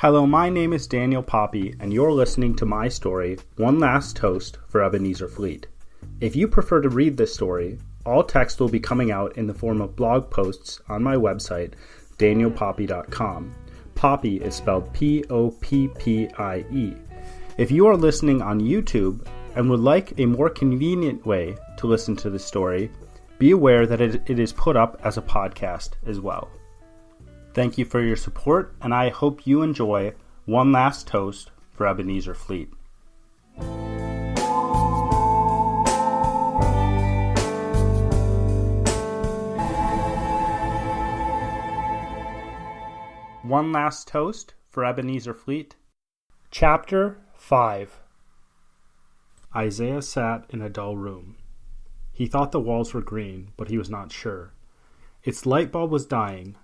Hello, my name is Daniel Poppy, and you're listening to my story, One Last Toast for Ebenezer Fleet. If you prefer to read this story, all text will be coming out in the form of blog posts on my website, danielpoppy.com. Poppy is spelled P-O-P-P-I-E. If you are listening on YouTube and would like a more convenient way to listen to the story, be aware that it is put up as a podcast as well. Thank you for your support, and I hope you enjoy One Last Toast for Ebenezer Fleet. One Last Toast for Ebenezer Fleet. Chapter 5. Isaiah sat in a dull room. He thought the walls were green, but he was not sure. Its light bulb was dying.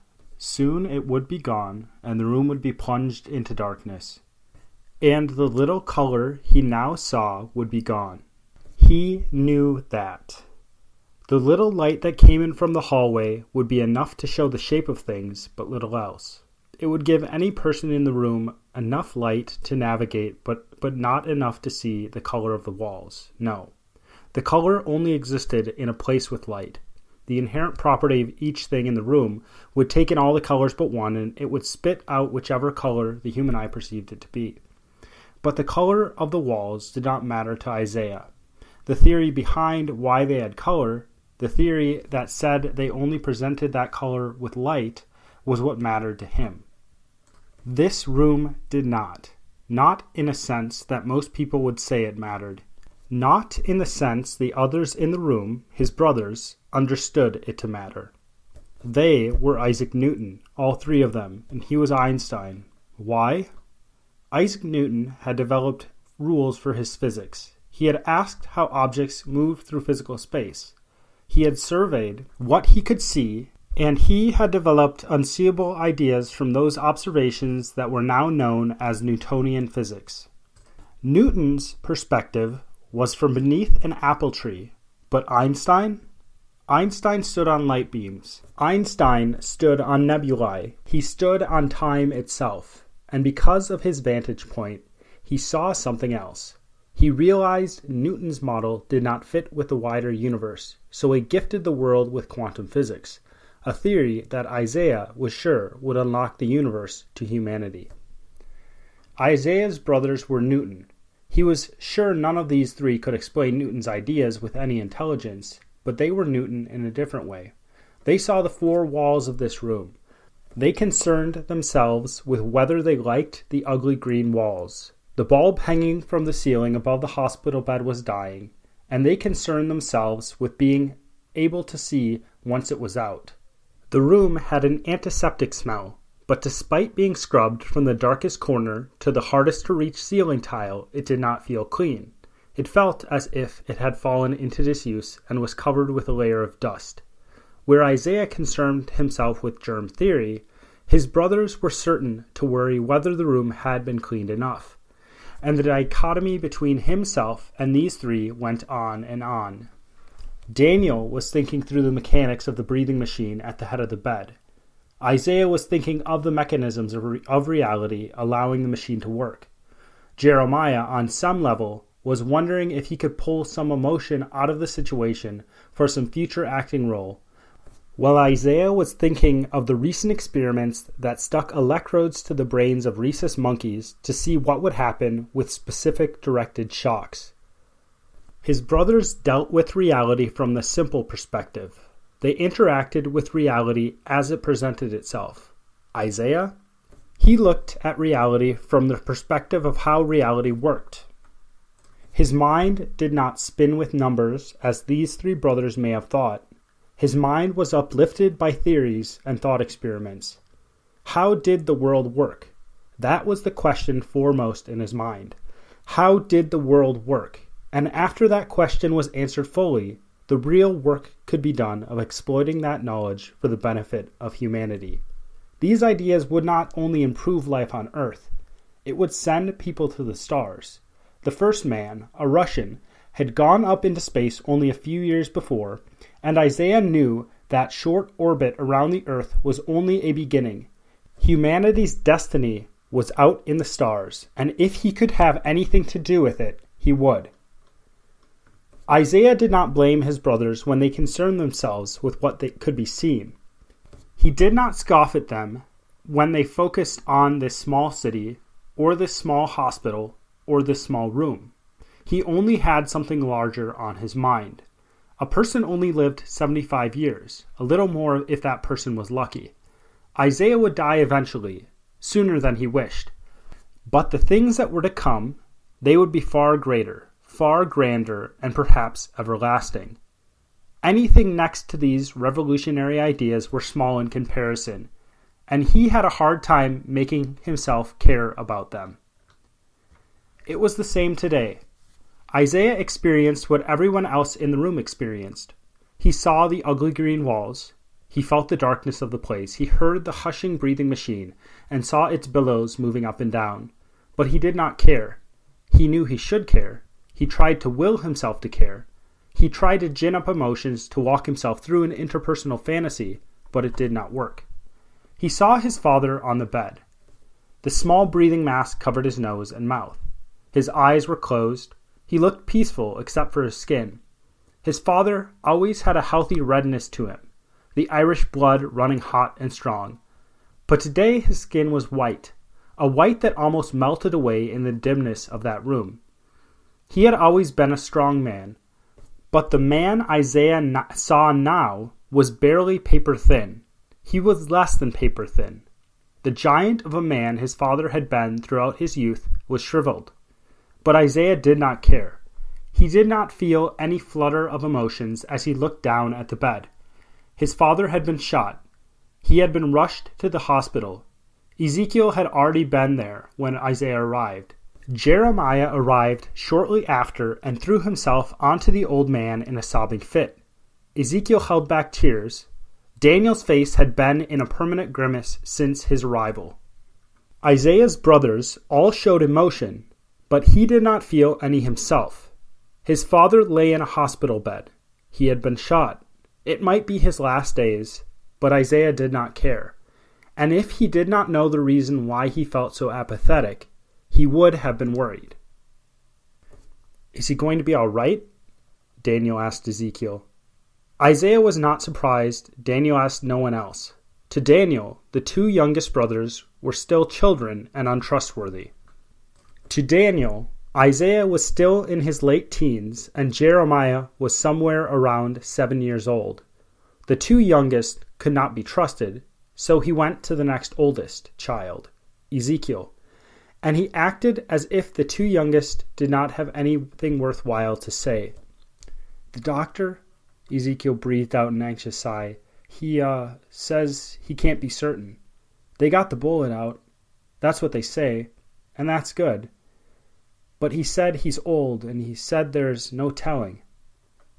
Soon it would be gone, and the room would be plunged into darkness. And the little color he now saw would be gone. He knew that. The little light that came in from the hallway would be enough to show the shape of things, but little else. It would give any person in the room enough light to navigate, but not enough to see the color of the walls. No. The color only existed in a place with light. The inherent property of each thing in the room would take in all the colors but one, and it would spit out whichever color the human eye perceived it to be. But the color of the walls did not matter to Isaiah. The theory behind why they had color, the theory that said they only presented that color with light, was what mattered to him. This room did not. Not in a sense that most people would say it mattered. Not in the sense the others in the room, his brothers, understood it to matter. They were Isaac Newton, all three of them, and he was Einstein. Why? Isaac Newton had developed rules for his physics. He had asked how objects moved through physical space. He had surveyed what he could see, and he had developed unseeable ideas from those observations that were now known as Newtonian physics. Newton's perspective was from beneath an apple tree, but Einstein? Einstein stood on light beams. Einstein stood on nebulae. He stood on time itself, and because of his vantage point, he saw something else. He realized Newton's model did not fit with the wider universe, so he gifted the world with quantum physics, a theory that Isaiah was sure would unlock the universe to humanity. Isaiah's brothers were Newton. He was sure none of these three could explain Newton's ideas with any intelligence, but they were Newton in a different way. They saw the four walls of this room. They concerned themselves with whether they liked the ugly green walls. The bulb hanging from the ceiling above the hospital bed was dying, and they concerned themselves with being able to see once it was out. The room had an antiseptic smell, but despite being scrubbed from the darkest corner to the hardest to reach ceiling tile, it did not feel clean. It felt as if it had fallen into disuse and was covered with a layer of dust. Where Isaiah concerned himself with germ theory, his brothers were certain to worry whether the room had been cleaned enough. And the dichotomy between himself and these three went on and on. Daniel was thinking through the mechanics of the breathing machine at the head of the bed. Isaiah was thinking of the mechanisms of reality allowing the machine to work. Jeremiah, on some level, was wondering if he could pull some emotion out of the situation for some future acting role, while Isaiah was thinking of the recent experiments that stuck electrodes to the brains of rhesus monkeys to see what would happen with specific directed shocks. His brothers dealt with reality from the simple perspective. They interacted with reality as it presented itself. Isaiah? He looked at reality from the perspective of how reality worked. His mind did not spin with numbers as these three brothers may have thought. His mind was uplifted by theories and thought experiments. How did the world work? That was the question foremost in his mind. How did the world work? And after that question was answered fully, the real work could be done of exploiting that knowledge for the benefit of humanity. These ideas would not only improve life on Earth, it would send people to the stars. The first man, a Russian, had gone up into space only a few years before, and Isaiah knew that short orbit around the Earth was only a beginning. Humanity's destiny was out in the stars, and if he could have anything to do with it, he would. Isaiah did not blame his brothers when they concerned themselves with what they could be seen. He did not scoff at them when they focused on this small city, or this small hospital, or this small room. He only had something larger on his mind. A person only lived 75 years, a little more if that person was lucky. Isaiah would die eventually, sooner than he wished. But the things that were to come, they would be far greater, far grander, and perhaps everlasting. Anything next to these revolutionary ideas were small in comparison, and he had a hard time making himself care about them. It was the same today. Isaiah experienced what everyone else in the room experienced. He saw the ugly green walls. He felt the darkness of the place. He heard the hushing breathing machine and saw its billows moving up and down. But he did not care. He knew he should care. He tried to will himself to care. He tried to gin up emotions to walk himself through an interpersonal fantasy, but it did not work. He saw his father on the bed. The small breathing mask covered his nose and mouth. His eyes were closed. He looked peaceful except for his skin. His father always had a healthy redness to him, the Irish blood running hot and strong. But today his skin was white, a white that almost melted away in the dimness of that room. He had always been a strong man, but the man Isaiah saw now was barely paper thin. He was less than paper thin. The giant of a man his father had been throughout his youth was shriveled. But Isaiah did not care. He did not feel any flutter of emotions as he looked down at the bed. His father had been shot. He had been rushed to the hospital. Ezekiel had already been there when Isaiah arrived. Jeremiah arrived shortly after and threw himself onto the old man in a sobbing fit. Ezekiel held back tears. Daniel's face had been in a permanent grimace since his arrival. Isaiah's brothers all showed emotion, but he did not feel any himself. His father lay in a hospital bed. He had been shot. It might be his last days, but Isaiah did not care. And if he did not know the reason why he felt so apathetic, he would have been worried. "Is he going to be all right?" Daniel asked Ezekiel. Isaiah was not surprised. Daniel asked no one else. To Daniel, the two youngest brothers were still children and untrustworthy. To Daniel, Isaiah was still in his late teens, and Jeremiah was somewhere around 7 years old. The two youngest could not be trusted, so he went to the next oldest child, Ezekiel, and he acted as if the two youngest did not have anything worthwhile to say. "The doctor," Ezekiel breathed out an anxious sigh, he says he can't be certain. They got the bullet out. That's what they say, and that's good. But he said he's old, and he said there's no telling."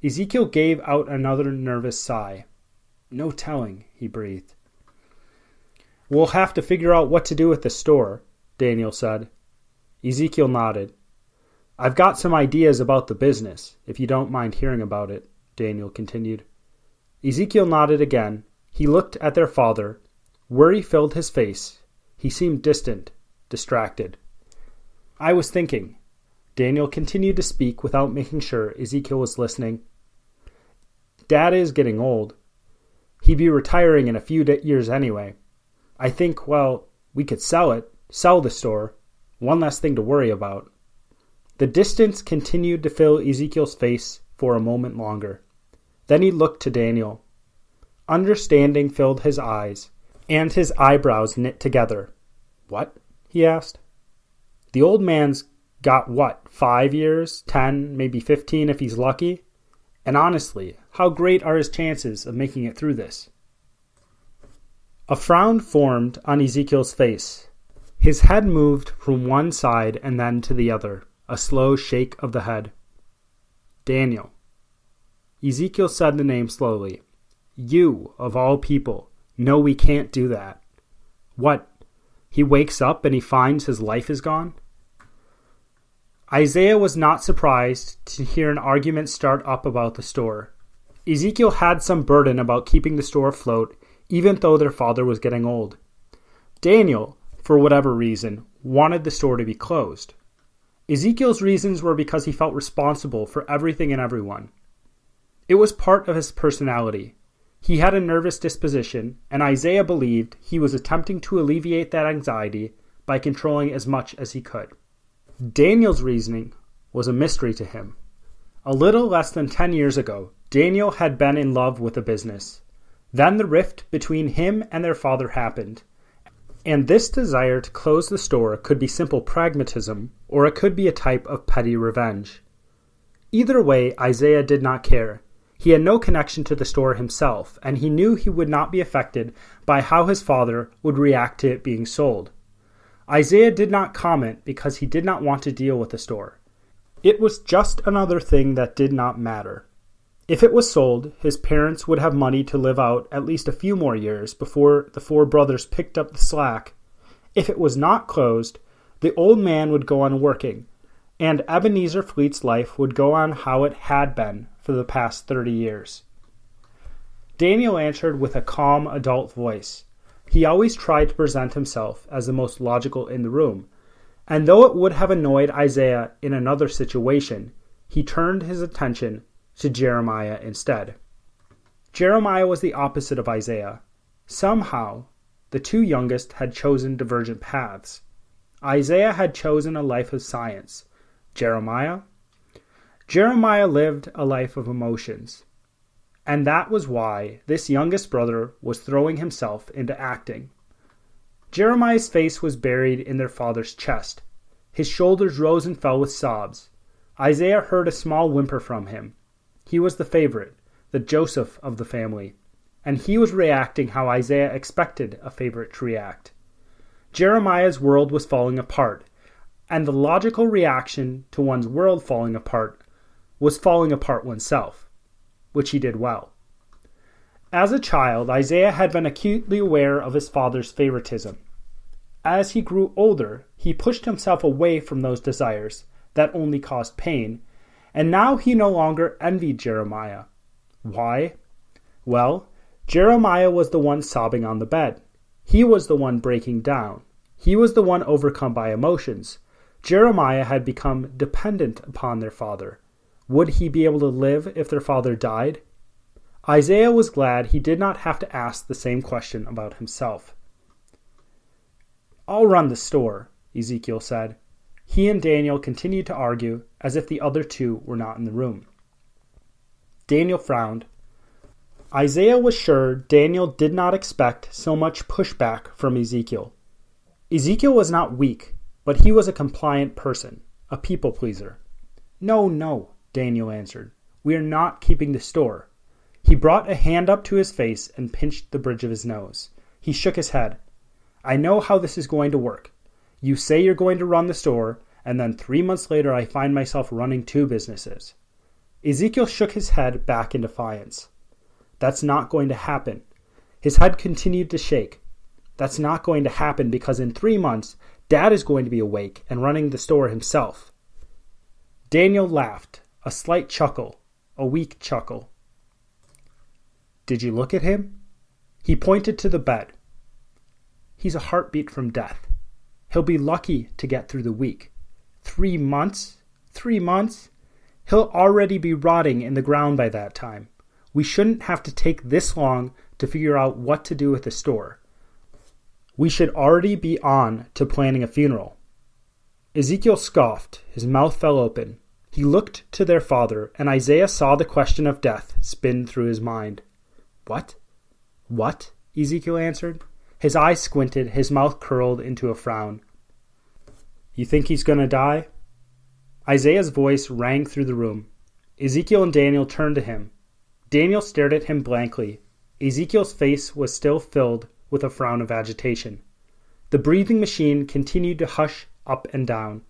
Ezekiel gave out another nervous sigh. "No telling," he breathed. "We'll have to figure out what to do with the store," Daniel said. Ezekiel nodded. "I've got some ideas about the business, if you don't mind hearing about it," Daniel continued. Ezekiel nodded again. He looked at their father. Worry filled his face. He seemed distant, distracted. "I was thinking," Daniel continued to speak without making sure Ezekiel was listening. "Dad is getting old. He'd be retiring in a few years anyway. I think, well, we could sell the store. One less thing to worry about." The distance continued to fill Ezekiel's face for a moment longer. Then he looked to Daniel. Understanding filled his eyes, and his eyebrows knit together. "What?" he asked. "The old man's got what, 5 years, 10, maybe 15 if he's lucky? And honestly, how great are his chances of making it through this?" A frown formed on Ezekiel's face. His head moved from one side and then to the other, a slow shake of the head. "Daniel." Ezekiel said the name slowly. "You, of all people, know we can't do that. What, he wakes up and he finds his life is gone?" Isaiah was not surprised to hear an argument start up about the store. Ezekiel had some burden about keeping the store afloat, even though their father was getting old. "Daniel, for whatever reason, wanted the store to be closed. Ezekiel's reasons were because he felt responsible for everything and everyone. It was part of his personality. He had a nervous disposition, and Isaiah believed he was attempting to alleviate that anxiety by controlling as much as he could. Daniel's reasoning was a mystery to him. A little less than 10 years ago, Daniel had been in love with a business. Then the rift between him and their father happened, and this desire to close the store could be simple pragmatism, or it could be a type of petty revenge. Either way, Isaiah did not care. He had no connection to the store himself, and he knew he would not be affected by how his father would react to it being sold. Isaiah did not comment because he did not want to deal with the store. It was just another thing that did not matter. If it was sold, his parents would have money to live out at least a few more years before the four brothers picked up the slack. If it was not closed, the old man would go on working, and Ebenezer Fleet's life would go on how it had been for the past 30 years. Daniel answered with a calm adult voice. He always tried to present himself as the most logical in the room, and though it would have annoyed Isaiah in another situation, he turned his attention to Jeremiah instead. Jeremiah was the opposite of Isaiah. Somehow, the two youngest had chosen divergent paths. Isaiah had chosen a life of science. Jeremiah lived a life of emotions. And that was why this youngest brother was throwing himself into acting. Jeremiah's face was buried in their father's chest. His shoulders rose and fell with sobs. Isaiah heard a small whimper from him. He was the favorite, the Joseph of the family, and he was reacting how Isaiah expected a favorite to react. Jeremiah's world was falling apart, and the logical reaction to one's world falling apart was falling apart oneself, which he did well. As a child, Isaiah had been acutely aware of his father's favoritism. As he grew older, he pushed himself away from those desires that only caused pain, and now he no longer envied Jeremiah. Why? Well, Jeremiah was the one sobbing on the bed. He was the one breaking down. He was the one overcome by emotions. Jeremiah had become dependent upon their father. Would he be able to live if their father died? Isaiah was glad he did not have to ask the same question about himself. "I'll run the store," Ezekiel said. He and Daniel continued to argue as if the other two were not in the room. Daniel frowned. Isaiah was sure Daniel did not expect so much pushback from Ezekiel. Ezekiel was not weak, but he was a compliant person, a people pleaser. No, Daniel answered. "We are not keeping the store." He brought a hand up to his face and pinched the bridge of his nose. He shook his head. "I know how this is going to work. You say you're going to run the store, and then 3 months later I find myself running 2 businesses. Ezekiel shook his head back in defiance. "That's not going to happen." His head continued to shake. "That's not going to happen because in 3 months, Dad is going to be awake and running the store himself." Daniel laughed, a slight chuckle, a weak chuckle. "Did you look at him?" He pointed to the bed. "He's a heartbeat from death. He'll be lucky to get through the week. 3 months? 3 months? He'll already be rotting in the ground by that time. We shouldn't have to take this long to figure out what to do with the store. We should already be on to planning a funeral." Ezekiel scoffed. His mouth fell open. He looked to their father, and Isaiah saw the question of death spin through his mind. "What? What?" Ezekiel answered. His eyes squinted, his mouth curled into a frown. "You think he's going to die?" Isaiah's voice rang through the room. Ezekiel and Daniel turned to him. Daniel stared at him blankly. Ezekiel's face was still filled with a frown of agitation. The breathing machine continued to hush up and down.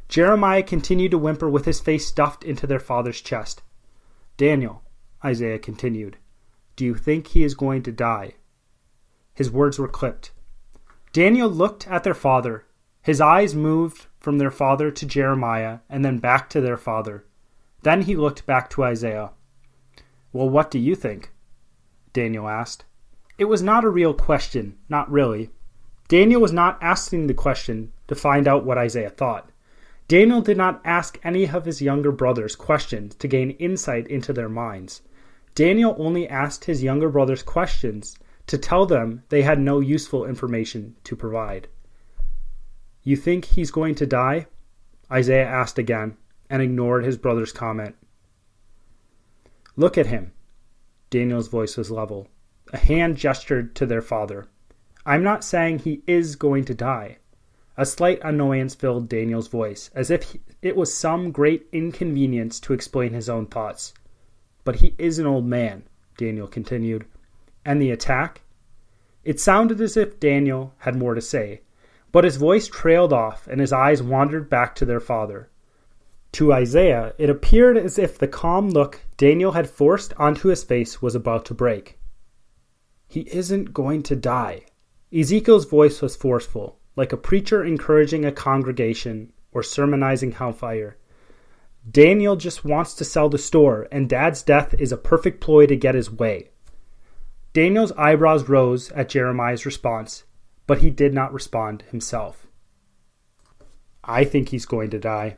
Jeremiah continued to whimper with his face stuffed into their father's chest. "Daniel," Isaiah continued, "do you think he is going to die?" His words were clipped. Daniel looked at their father. His eyes moved from their father to Jeremiah and then back to their father. Then he looked back to Isaiah. "Well, what do you think?" Daniel asked. It was not a real question, not really. Daniel was not asking the question to find out what Isaiah thought. Daniel did not ask any of his younger brothers questions to gain insight into their minds. Daniel only asked his younger brothers questions to tell them they had no useful information to provide. "You think he's going to die?" Isaiah asked again, and ignored his brother's comment. "Look at him." Daniel's voice was level. A hand gestured to their father. "I'm not saying he is going to die." A slight annoyance filled Daniel's voice, as if it was some great inconvenience to explain his own thoughts. "But he is an old man," Daniel continued. "And the attack?" It sounded as if Daniel had more to say, but his voice trailed off and his eyes wandered back to their father. To Isaiah, it appeared as if the calm look Daniel had forced onto his face was about to break. "He isn't going to die." Ezekiel's voice was forceful, like a preacher encouraging a congregation or sermonizing hellfire. "Daniel just wants to sell the store, and Dad's death is a perfect ploy to get his way." Daniel's eyebrows rose at Jeremiah's response, but he did not respond himself. "I think he's going to die."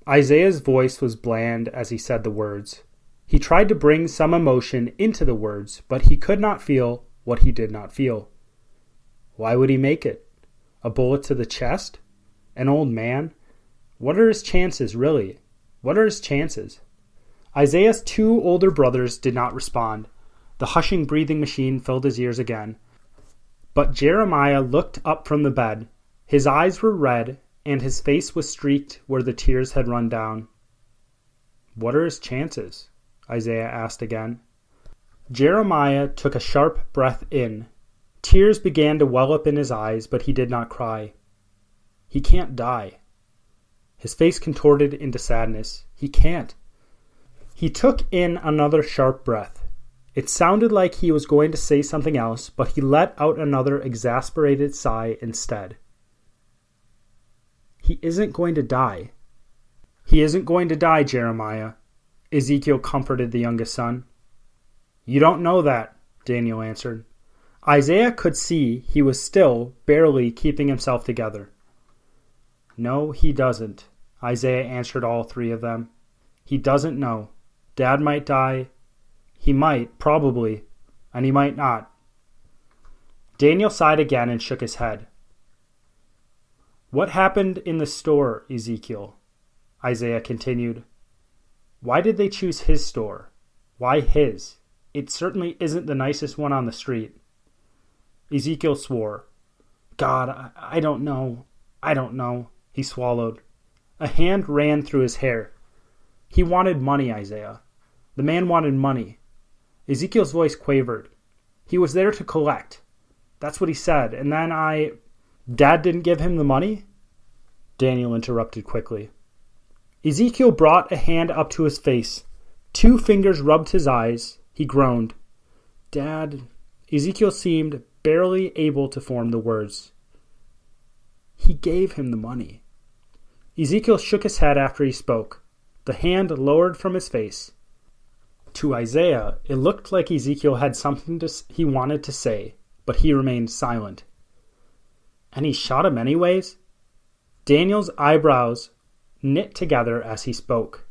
Isaiah's voice was bland as he said the words. He tried to bring some emotion into the words, but he could not feel what he did not feel. Why would he make it? A bullet to the chest? An old man? What are his chances, really? What are his chances? Isaiah's two older brothers did not respond. The hushing breathing machine filled his ears again. But Jeremiah looked up from the bed. His eyes were red, and his face was streaked where the tears had run down. "What are his chances?" Isaiah asked again. Jeremiah took a sharp breath in. Tears began to well up in his eyes, but he did not cry. "He can't die." His face contorted into sadness. "He can't." He took in another sharp breath. It sounded like he was going to say something else, but he let out another exasperated sigh instead. "He isn't going to die." "He isn't going to die, Jeremiah," Ezekiel comforted the youngest son. "You don't know that," Daniel answered. Isaiah could see he was still barely keeping himself together. "No, he doesn't," Isaiah answered all three of them. "He doesn't know. Dad might die. He might, probably, and he might not." Daniel sighed again and shook his head. "What happened in the store, Ezekiel?" Isaiah continued. "Why did they choose his store? Why his? It certainly isn't the nicest one on the street." Ezekiel swore. "God, I don't know. I don't know." He swallowed. A hand ran through his hair. "He wanted money, Isaiah. The man wanted money." Ezekiel's voice quavered. "He was there to collect. That's what he said. And then Dad didn't give him the money?" Daniel interrupted quickly. Ezekiel brought a hand up to his face. 2 fingers rubbed his eyes. He groaned. "Dad..." Ezekiel seemed barely able to form the words. "He gave him the money." Ezekiel shook his head after he spoke. The hand lowered from his face. To Isaiah, it looked like Ezekiel had something he wanted to say, but he remained silent. "And he shot him anyways?" Daniel's eyebrows knit together as he spoke.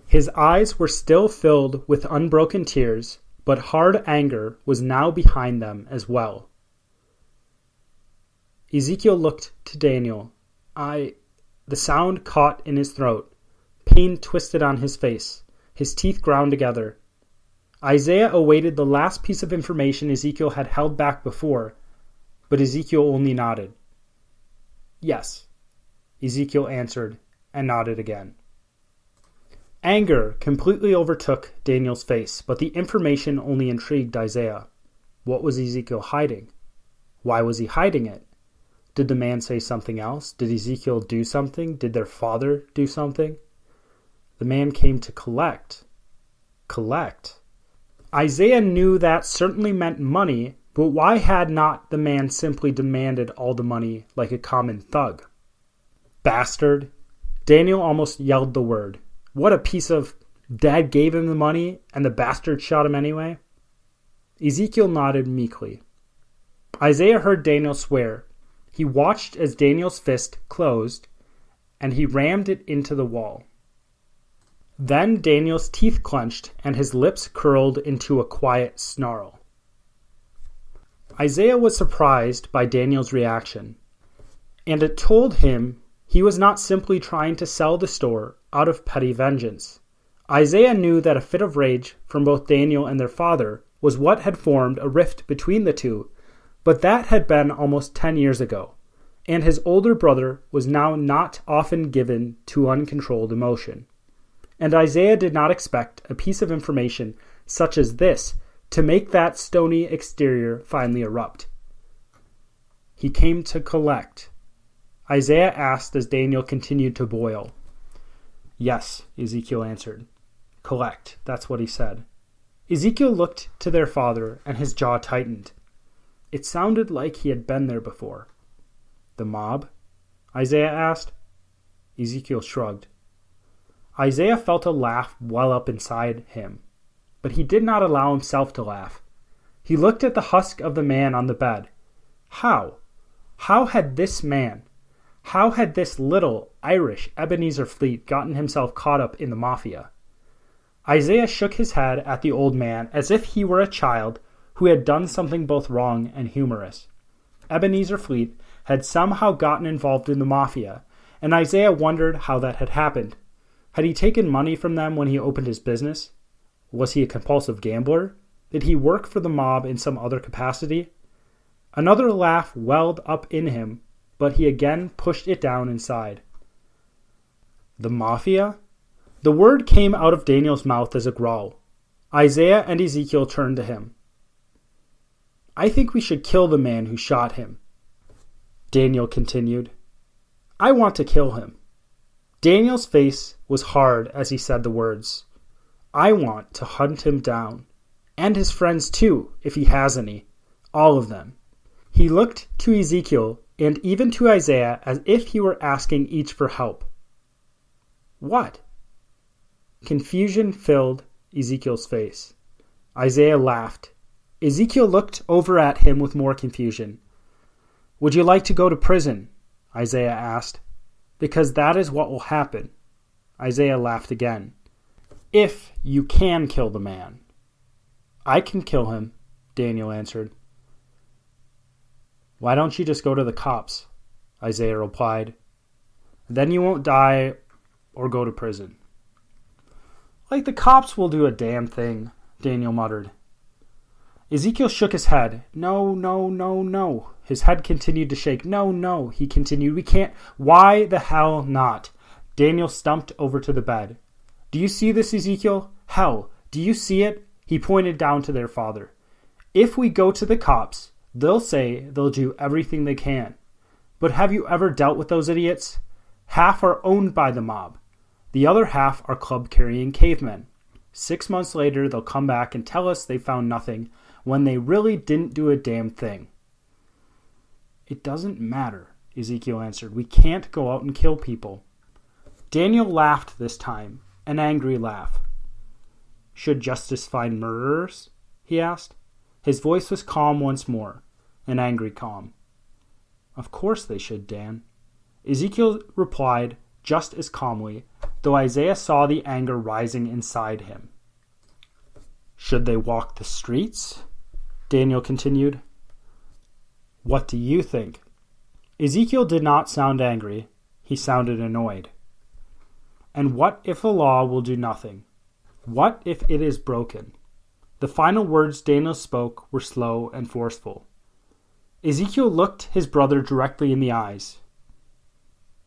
His eyes were still filled with unbroken tears, but hard anger was now behind them as well. Ezekiel looked to Daniel. The sound caught in his throat. Pain twisted on his face. His teeth ground together. Isaiah awaited the last piece of information Ezekiel had held back before, but Ezekiel only nodded. "Yes," Ezekiel answered, and nodded again. Anger completely overtook Daniel's face, but the information only intrigued Isaiah. What was Ezekiel hiding? Why was he hiding it? Did the man say something else? Did Ezekiel do something? Did their father do something? The man came to collect. Collect. Isaiah knew that certainly meant money, but why had not the man simply demanded all the money like a common thug? Bastard. Daniel almost yelled the word. What a piece of... Dad gave him the money and the bastard shot him anyway? Ezekiel nodded meekly. Isaiah heard Daniel swear. He watched as Daniel's fist closed, and he rammed it into the wall. Then Daniel's teeth clenched, and his lips curled into a quiet snarl. Isaiah was surprised by Daniel's reaction, and it told him he was not simply trying to sell the store out of petty vengeance. Isaiah knew that a fit of rage from both Daniel and their father was what had formed a rift between the two, but that had been almost 10 years ago, and his older brother was now not often given to uncontrolled emotion. And Isaiah did not expect a piece of information such as this to make that stony exterior finally erupt. He came to collect. Isaiah asked as Daniel continued to boil. Yes, Ezekiel answered. Collect, that's what he said. Ezekiel looked to their father, and his jaw tightened. It sounded like he had been there before. The mob? Isaiah asked. Ezekiel shrugged. Isaiah felt a laugh well up inside him, but he did not allow himself to laugh. He looked at the husk of the man on the bed. How? How had this little Irish Ebenezer Fleet gotten himself caught up in the mafia? Isaiah shook his head at the old man as if he were a child who had done something both wrong and humorous. Ebenezer Fleet had somehow gotten involved in the mafia, and Isaiah wondered how that had happened. Had he taken money from them when he opened his business? Was he a compulsive gambler? Did he work for the mob in some other capacity? Another laugh welled up in him, but he again pushed it down inside. The mafia? The word came out of Daniel's mouth as a growl. Isaiah and Ezekiel turned to him. I think we should kill the man who shot him, Daniel continued. I want to kill him. Daniel's face was hard as he said the words. I want to hunt him down. And his friends too, if he has any. All of them. He looked to Ezekiel and even to Isaiah as if he were asking each for help. What? Confusion filled Ezekiel's face. Isaiah laughed. Ezekiel looked over at him with more confusion. Would you like to go to prison? Isaiah asked. Because that is what will happen. Isaiah laughed again. If you can kill the man. I can kill him, Daniel answered. Why don't you just go to the cops? Isaiah replied. Then you won't die or go to prison. Like the cops will do a damn thing, Daniel muttered. Ezekiel shook his head. No, no, no, no. His head continued to shake. No, no, he continued. We can't. Why the hell not? Daniel stumped over to the bed. Do you see this, Ezekiel? Hell, do you see it? He pointed down to their father. If we go to the cops, they'll say they'll do everything they can. But have you ever dealt with those idiots? Half are owned by the mob. The other half are club-carrying cavemen. 6 months later, they'll come back and tell us they found nothing when they really didn't do a damn thing. It doesn't matter, Ezekiel answered. We can't go out and kill people. Daniel laughed this time, an angry laugh. Should justice find murderers? He asked. His voice was calm once more, an angry calm. Of course they should, Dan. Ezekiel replied just as calmly, though Isaiah saw the anger rising inside him. Should they walk the streets? Daniel continued. What do you think? Ezekiel did not sound angry. He sounded annoyed. And what if the law will do nothing? What if it is broken? The final words Daniel spoke were slow and forceful. Ezekiel looked his brother directly in the eyes.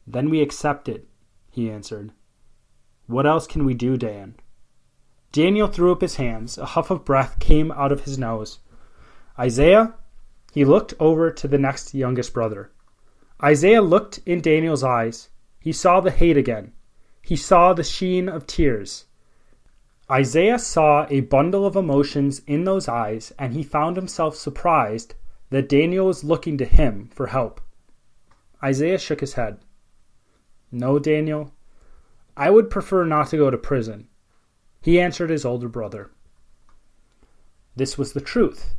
Then we accept it, he answered. What else can we do, Dan? Daniel threw up his hands. A huff of breath came out of his nose. Isaiah? He looked over to the next youngest brother. Isaiah looked in Daniel's eyes. He saw the hate again. He saw the sheen of tears. Isaiah saw a bundle of emotions in those eyes, and he found himself surprised that Daniel was looking to him for help. Isaiah shook his head. No, Daniel, I would prefer not to go to prison, he answered his older brother. This was the truth,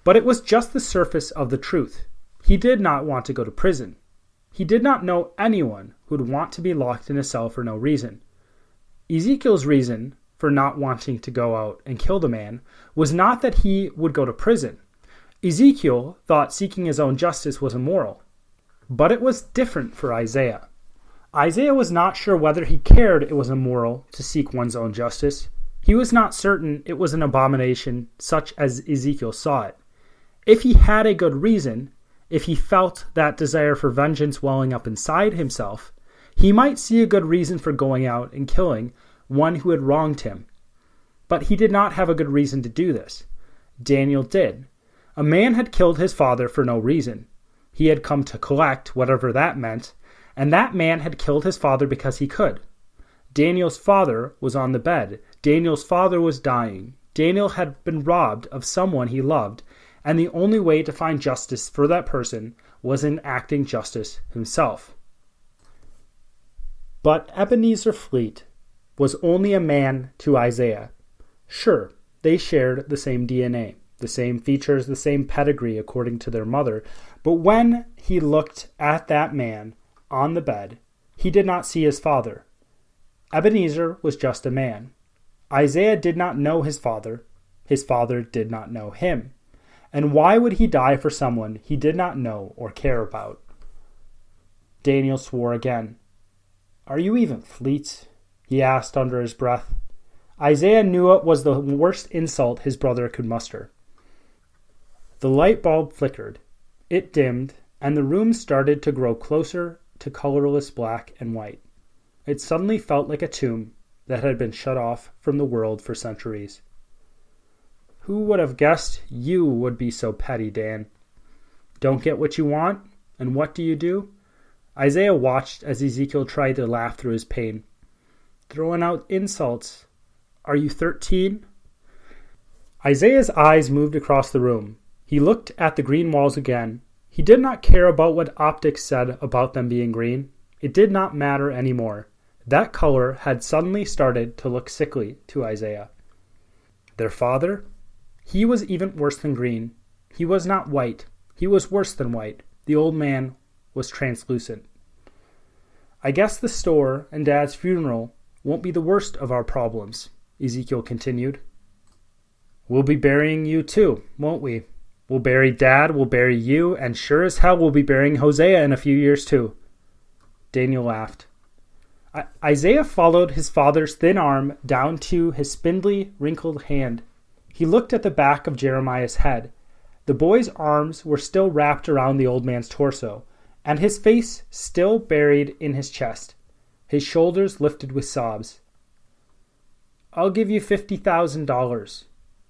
but it was just the surface of the truth. He did not want to go to prison. He did not know anyone who would want to be locked in a cell for no reason. Ezekiel's reason for not wanting to go out and kill the man was not that he would go to prison. Ezekiel thought seeking his own justice was immoral. But it was different for Isaiah. Isaiah was not sure whether he cared it was immoral to seek one's own justice. He was not certain it was an abomination such as Ezekiel saw it. If he had a good reason, if he felt that desire for vengeance welling up inside himself, he might see a good reason for going out and killing one who had wronged him. But he did not have a good reason to do this. Daniel did. A man had killed his father for no reason. He had come to collect, whatever that meant, and that man had killed his father because he could. Daniel's father was on the bed. Daniel's father was dying. Daniel had been robbed of someone he loved, and the only way to find justice for that person was in acting justice himself. But Ebenezer Fleet was only a man to Isaiah. Sure, they shared the same DNA, the same features, the same pedigree according to their mother, but when he looked at that man on the bed, he did not see his father. Ebenezer was just a man. Isaiah did not know his father. His father did not know him. And why would he die for someone he did not know or care about? Daniel swore again. "Are you even Fleet?" he asked under his breath. Isaiah knew it was the worst insult his brother could muster. The light bulb flickered. It dimmed, and the room started to grow closer to colorless black and white. It suddenly felt like a tomb that had been shut off from the world for centuries. "Who would have guessed you would be so petty, Dan? Don't get what you want, and what do? Isaiah watched as Ezekiel tried to laugh through his pain. "Throwing out insults. Are you 13? Isaiah's eyes moved across the room. He looked at the green walls again. He did not care about what optics said about them being green. It did not matter anymore. That color had suddenly started to look sickly to Isaiah. Their father? He was even worse than green. He was not white. He was worse than white. The old man was translucent. "I guess the store and Dad's funeral won't be the worst of our problems," Ezekiel continued. "We'll be burying you too, won't we? We'll bury Dad, we'll bury you, and sure as hell we'll be burying Hosea in a few years too." Daniel laughed. Isaiah followed his father's thin arm down to his spindly, wrinkled hand. He looked at the back of Jeremiah's head. The boy's arms were still wrapped around the old man's torso, and his face still buried in his chest. His shoulders lifted with sobs. "I'll give you $50,000,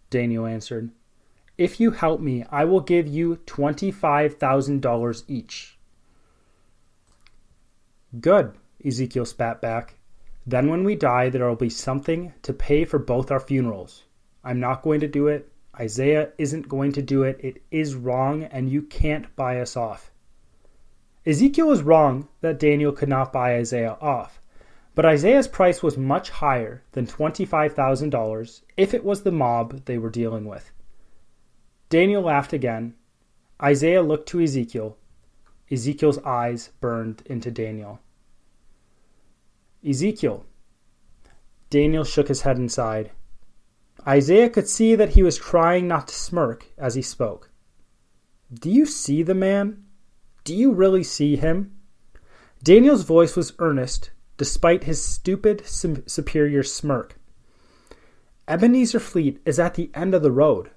Daniel answered. "If you help me, I will give you $25,000 each." "Good," Ezekiel spat back. "Then when we die, there will be something to pay for both our funerals. I'm not going to do it. Isaiah isn't going to do it. It is wrong, and you can't buy us off." Ezekiel was wrong that Daniel could not buy Isaiah off, but Isaiah's price was much higher than $25,000 if it was the mob they were dealing with. Daniel laughed again. Isaiah looked to Ezekiel. Ezekiel's eyes burned into Daniel. "Ezekiel." Daniel shook his head and sighed. Isaiah could see that he was trying not to smirk as he spoke. "Do you see the man? Do you really see him?" Daniel's voice was earnest, despite his stupid, superior smirk. "Ebenezer Fleet is at the end of the road.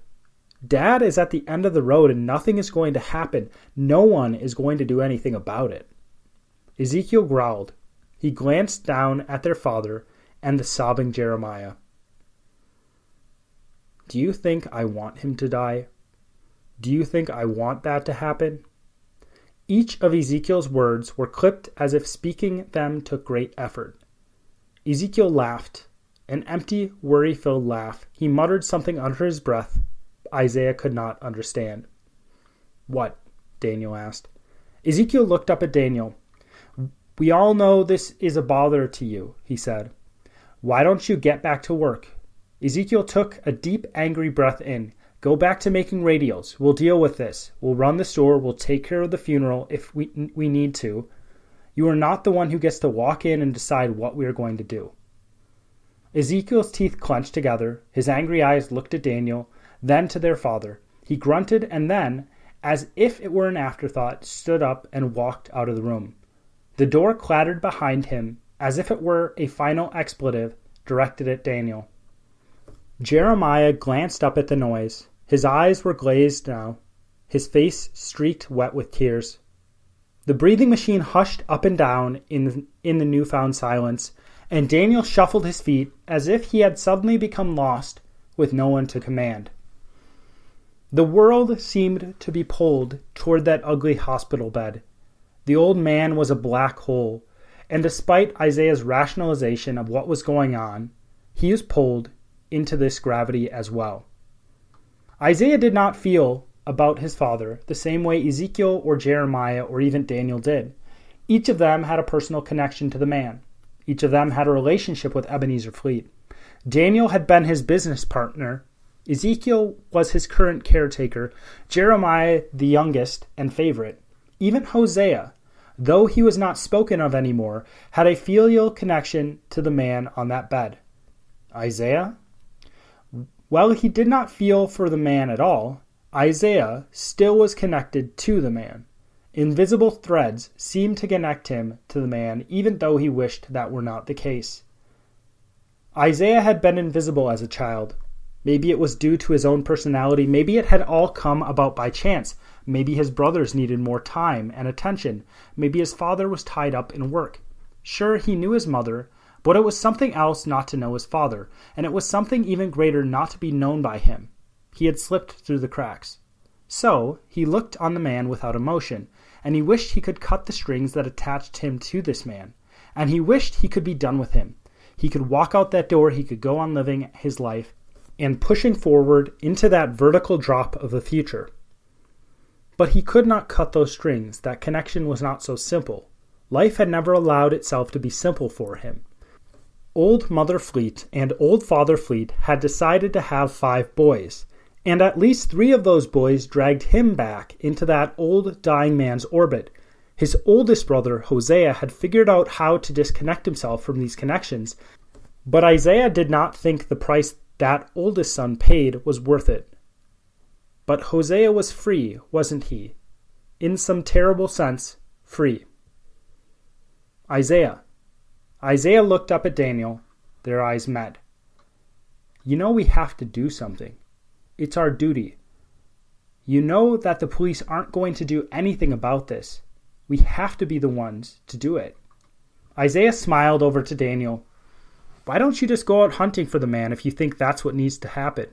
Dad is at the end of the road, and nothing is going to happen. No one is going to do anything about it." Ezekiel growled. He glanced down at their father and the sobbing Jeremiah. "Do you think I want him to die? Do you think I want that to happen?" Each of Ezekiel's words were clipped as if speaking them took great effort. Ezekiel laughed, an empty, worry-filled laugh. He muttered something under his breath Isaiah could not understand. "What?" Daniel asked. Ezekiel looked up at Daniel. "We all know this is a bother to you," he said. "Why don't you get back to work?" Ezekiel took a deep, angry breath in. Go back to making radios. We'll deal with this. We'll run the store. We'll take care of the funeral if we need to. You are not the one who gets to walk in and decide what we are going to do." Ezekiel's teeth clenched together. His angry eyes looked at Daniel, then to their father. He grunted and then, as if it were an afterthought, stood up and walked out of the room. The door clattered behind him as if it were a final expletive directed at Daniel. Jeremiah glanced up at the noise. His eyes were glazed now, his face streaked wet with tears. The breathing machine hushed up and down in the newfound silence, and Daniel shuffled his feet as if he had suddenly become lost with no one to command. The world seemed to be pulled toward that ugly hospital bed. The old man was a black hole, and despite Isaiah's rationalization of what was going on, he was pulled into this gravity as well. Isaiah did not feel about his father the same way Ezekiel or Jeremiah or even Daniel did. Each of them had a personal connection to the man. Each of them had a relationship with Ebenezer Fleet. Daniel had been his business partner. Ezekiel was his current caretaker. Jeremiah the youngest and favorite. Even Hosea, though he was not spoken of anymore, had a filial connection to the man on that bed. Isaiah? Well, he did not feel for the man at all. Isaiah still was connected to the man. Invisible threads seemed to connect him to the man, even though he wished that were not the case. Isaiah had been invisible as a child. Maybe it was due to his own personality. Maybe it had all come about by chance. Maybe his brothers needed more time and attention. Maybe his father was tied up in work. Sure, he knew his mother, but it was something else not to know his father, and it was something even greater not to be known by him. He had slipped through the cracks. So, he looked on the man without emotion, and he wished he could cut the strings that attached him to this man, and he wished he could be done with him. He could walk out that door, he could go on living his life, and pushing forward into that vertical drop of the future. But he could not cut those strings. That connection was not so simple. Life had never allowed itself to be simple for him. Old Mother Fleet and Old Father Fleet had decided to have 5 boys, and at least 3 of those boys dragged him back into that old dying man's orbit. His oldest brother, Hosea, had figured out how to disconnect himself from these connections, but Isaiah did not think the price that oldest son paid was worth it. But Hosea was free, wasn't he? In some terrible sense, free. Isaiah looked up at Daniel. Their eyes met. "You know we have to do something. It's our duty. You know that the police aren't going to do anything about this. We have to be the ones to do it." Isaiah smiled over to Daniel. "Why don't you just go out hunting for the man if you think that's what needs to happen?"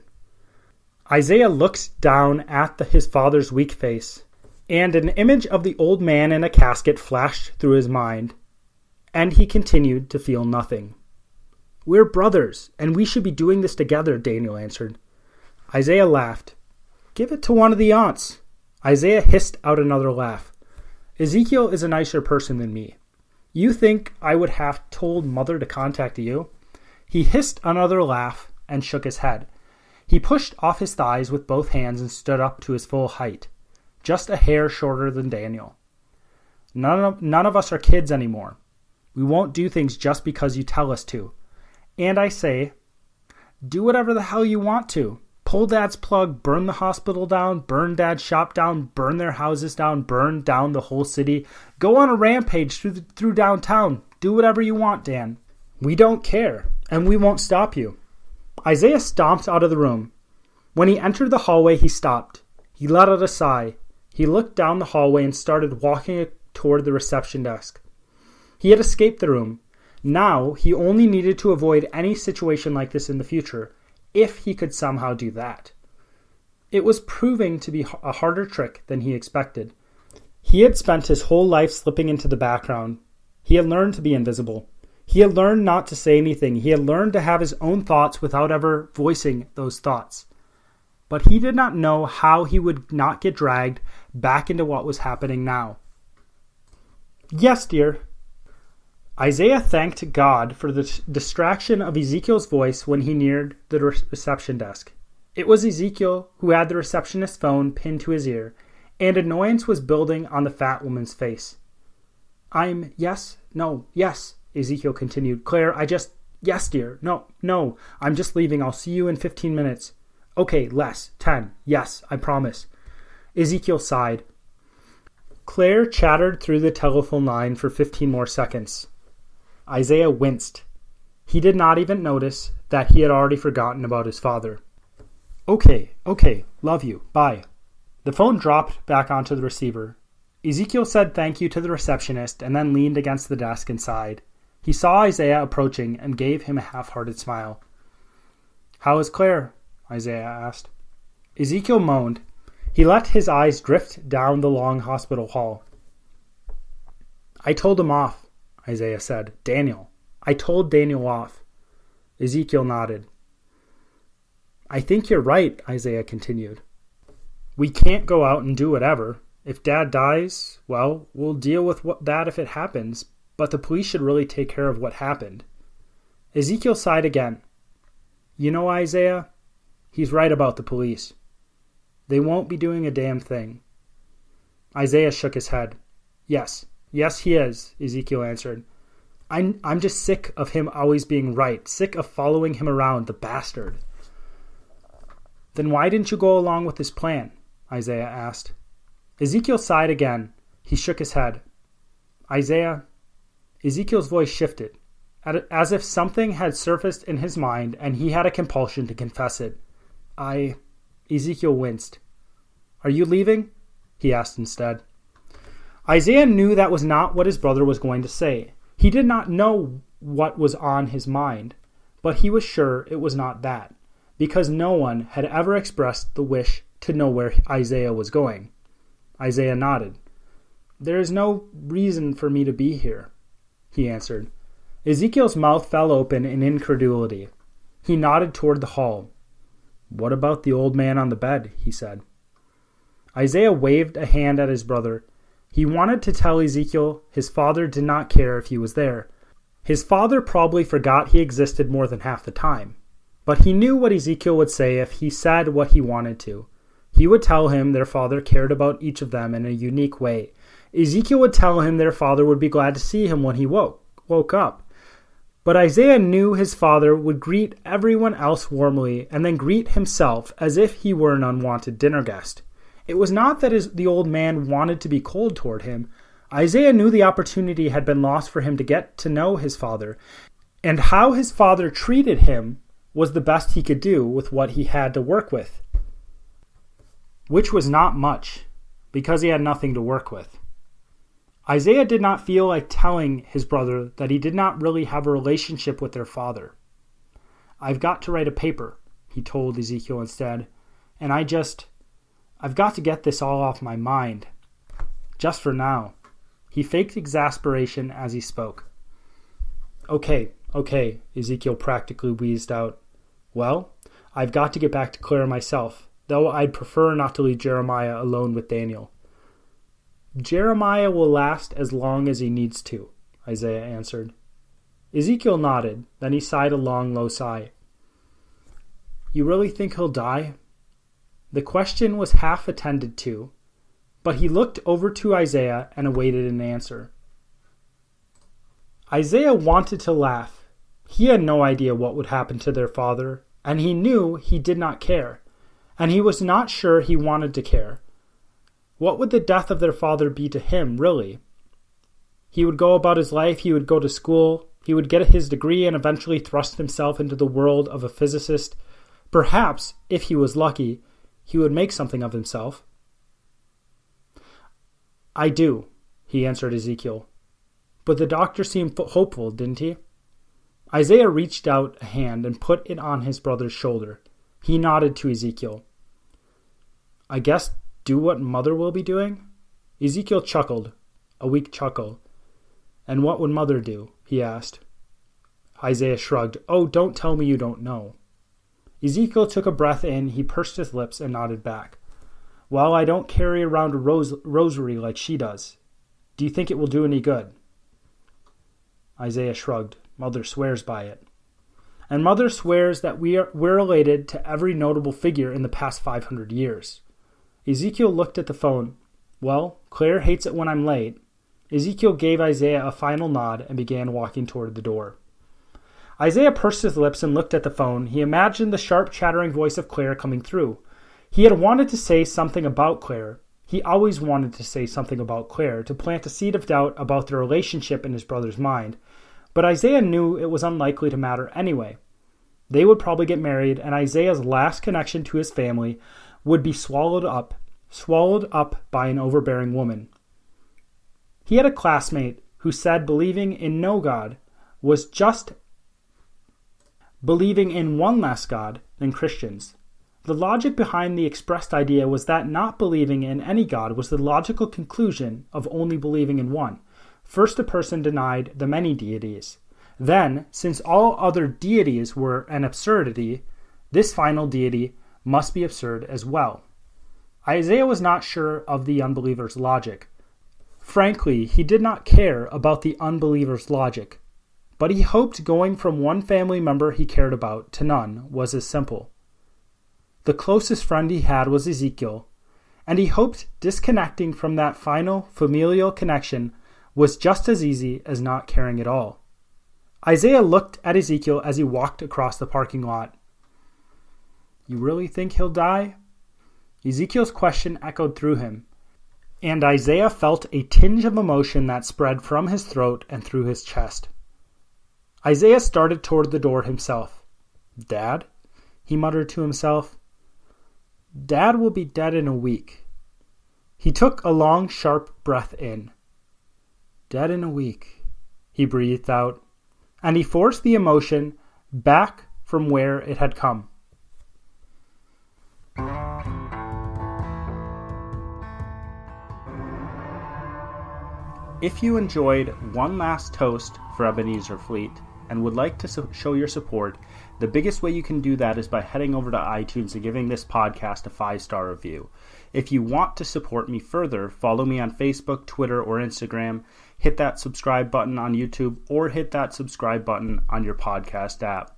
Isaiah looked down at his father's weak face, and an image of the old man in a casket flashed through his mind, and he continued to feel nothing. "We're brothers, and we should be doing this together," Daniel answered. Isaiah laughed. "Give it to one of the aunts." Isaiah hissed out another laugh. "Ezekiel is a nicer person than me. You think I would have told Mother to contact you?" He hissed another laugh and shook his head. He pushed off his thighs with both hands and stood up to his full height, just a hair shorter than Daniel. None of us are kids anymore. We won't do things just because you tell us to. And I say, do whatever the hell you want to. Pull Dad's plug, burn the hospital down, burn Dad's shop down, burn their houses down, burn down the whole city. Go on a rampage through downtown. Do whatever you want, Dan. We don't care, and we won't stop you. Isaiah stomped out of the room. When he entered the hallway, he stopped. He let out a sigh. He looked down the hallway and started walking toward the reception desk. He had escaped the room. Now he only needed to avoid any situation like this in the future, if he could somehow do that. It was proving to be a harder trick than he expected. He had spent his whole life slipping into the background. He had learned to be invisible. He had learned not to say anything. He had learned to have his own thoughts without ever voicing those thoughts. But he did not know how he would not get dragged back into what was happening now. "Yes, dear." Isaiah thanked God for the distraction of Ezekiel's voice when he neared the reception desk. It was Ezekiel, who had the receptionist's phone pinned to his ear, and annoyance was building on the fat woman's face. Yes, Ezekiel continued. Claire, yes, dear. No, I'm just leaving. I'll see you in 15 minutes. Okay, less, 10. Yes, I promise. Ezekiel sighed. Claire chattered through the telephone line for 15 more seconds. Isaiah winced. He did not even notice that he had already forgotten about his father. Okay, love you, bye. The phone dropped back onto the receiver. Ezekiel said thank you to the receptionist and then leaned against the desk and sighed. He saw Isaiah approaching and gave him a half-hearted smile. How is Claire? Isaiah asked. Ezekiel moaned. He let his eyes drift down the long hospital hall. I told him off, Isaiah said. Daniel. I told Daniel off. Ezekiel nodded. I think you're right, Isaiah continued. We can't go out and do whatever. If Dad dies, well, we'll deal with that if it happens, but the police should really take care of what happened. Ezekiel sighed again. You know, Isaiah, he's right about the police. They won't be doing a damn thing. Isaiah shook his head. Yes, he is, Ezekiel answered. I'm just sick of him always being right, sick of following him around, the bastard. Then why didn't you go along with his plan? Isaiah asked. Ezekiel sighed again. He shook his head. Isaiah, Ezekiel's voice shifted, as if something had surfaced in his mind and he had a compulsion to confess it. Ezekiel winced. Are you leaving? He asked instead. Isaiah knew that was not what his brother was going to say. He did not know what was on his mind, but he was sure it was not that, because no one had ever expressed the wish to know where Isaiah was going. Isaiah nodded. There is no reason for me to be here, he answered. Ezekiel's mouth fell open in incredulity. He nodded toward the hall. What about the old man on the bed? He said. Isaiah waved a hand at his brother. He wanted to tell Ezekiel his father did not care if he was there. His father probably forgot he existed more than half the time. But he knew what Ezekiel would say if he said what he wanted to. He would tell him their father cared about each of them in a unique way. Ezekiel would tell him their father would be glad to see him when he woke up. But Isaiah knew his father would greet everyone else warmly and then greet himself as if he were an unwanted dinner guest. It was not that the old man wanted to be cold toward him. Isaiah knew the opportunity had been lost for him to get to know his father, and how his father treated him was the best he could do with what he had to work with, which was not much, because he had nothing to work with. Isaiah did not feel like telling his brother that he did not really have a relationship with their father. I've got to write a paper, he told Ezekiel instead, and I've got to get this all off my mind. Just for now. He faked exasperation as he spoke. Okay, Ezekiel practically wheezed out. Well, I've got to get back to Claire myself, though I'd prefer not to leave Jeremiah alone with Daniel. Jeremiah will last as long as he needs to, Isaiah answered. Ezekiel nodded, then he sighed a long, low sigh. You really think he'll die? The question was half attended to, but he looked over to Isaiah and awaited an answer. Isaiah wanted to laugh. He had no idea what would happen to their father, and he knew he did not care, and he was not sure he wanted to care. What would the death of their father be to him, really? He would go about his life, he would go to school, he would get his degree and eventually thrust himself into the world of a physicist. Perhaps, if he was lucky, he would make something of himself. I do, he answered Ezekiel. But the doctor seemed hopeful, didn't he? Isaiah reached out a hand and put it on his brother's shoulder. He nodded to Ezekiel. I guess do what Mother will be doing? Ezekiel chuckled, a weak chuckle. And what would Mother do? He asked. Isaiah shrugged. Oh, don't tell me you don't know. Ezekiel took a breath in, he pursed his lips and nodded back. Well, I don't carry around a rosary like she does. Do you think it will do any good? Isaiah shrugged. Mother swears by it. and Mother swears that we're related to every notable figure in the past 500 years. Ezekiel looked at the phone. Well, Claire hates it when I'm late. Ezekiel gave Isaiah a final nod and began walking toward the door. Isaiah pursed his lips and looked at the phone. He imagined the sharp, chattering voice of Claire coming through. He had wanted to say something about Claire. He always wanted to say something about Claire, to plant a seed of doubt about their relationship in his brother's mind. But Isaiah knew it was unlikely to matter anyway. They would probably get married, and Isaiah's last connection to his family would be swallowed up by an overbearing woman. He had a classmate who said believing in no God was just believing in one less God than Christians. The logic behind the expressed idea was that not believing in any God was the logical conclusion of only believing in one. First, a person denied the many deities. Then, since all other deities were an absurdity, this final deity must be absurd as well. Isaiah was not sure of the unbeliever's logic. Frankly, he did not care about the unbeliever's logic, but he hoped going from one family member he cared about to none was as simple. The closest friend he had was Ezekiel, and he hoped disconnecting from that final familial connection was just as easy as not caring at all. Isaiah looked at Ezekiel as he walked across the parking lot. "You really think he'll die?" Ezekiel's question echoed through him, and Isaiah felt a tinge of emotion that spread from his throat and through his chest. Isaiah started toward the door himself. "Dad?" he muttered to himself. "Dad will be dead in a week." He took a long, sharp breath in. "Dead in a week," he breathed out, and he forced the emotion back from where it had come. If you enjoyed One Last Toast for Ebenezer Fleet and would like to show your support, the biggest way you can do that is by heading over to iTunes and giving this podcast a 5-star review. If you want to support me further, follow me on Facebook, Twitter, or Instagram, hit that subscribe button on YouTube, or hit that subscribe button on your podcast app.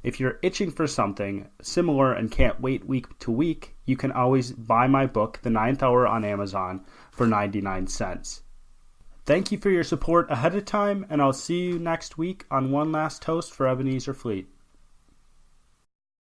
If you're itching for something similar and can't wait week to week, you can always buy my book, The Ninth Hour, on Amazon for 99 cents. Thank you for your support ahead of time, and I'll see you next week on One Last Toast for Ebenezer Fleet.